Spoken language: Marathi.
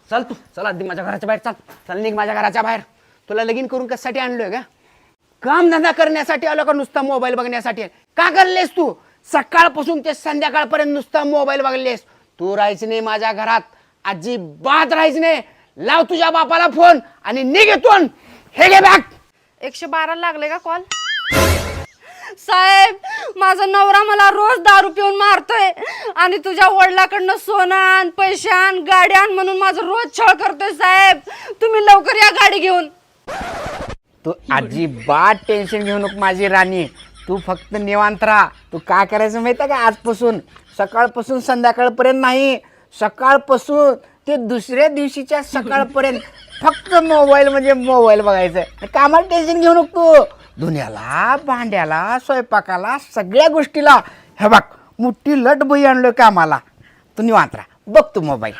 चल तू, चल आधी माझ्या घराच्या बाहेर चल. चल निघ माझ्या घराच्या बाहेर. तुला लगीन करून कशासाठी आणलोय का? काम धंदा करण्यासाठी आलो का नुसता मोबाईल बघण्यासाठी? का करलेस तू सकाळपासून ते संध्याकाळपर्यंत नुसता मोबाईल बघलेस? तू राहायचं नाही माझ्या घरात, अजिबात राहायचं नाही. लाव तुझ्या बापाला फोन आणि निघ इथून. हे घे बॅग. 112 लागले का कॉल? साहेब, माझा नवरा मला रोज दारू पिऊन मारतोय आणि तुझ्या वडिलाकडनं सोनं आण, पैसे आण, गाडी आण म्हणून माझं रोज छळ करतोय. साहेब, तुम्ही लवकर या गाडी घेऊन. तू अजिबात टेन्शन घेऊ नको माझी राणी. तू फक्त निवांत राहा. तू काय करायचं माहिती का? आजपासून सकाळपासून संध्याकाळपर्यंत नाही, सकाळपासून ते दुसऱ्या दिवशीच्या सकाळपर्यंत फक्त मोबाईल म्हणजे मोबाईल बघायचं. कामाला टेन्शन घेऊ नको तू. धुण्याला, भांड्याला, स्वयंपाकाला, सगळ्या गोष्टीला हे बघ मोठी लट बही आणलोय कामाला. तू निवांत राहा, बघ तू मोबाईल.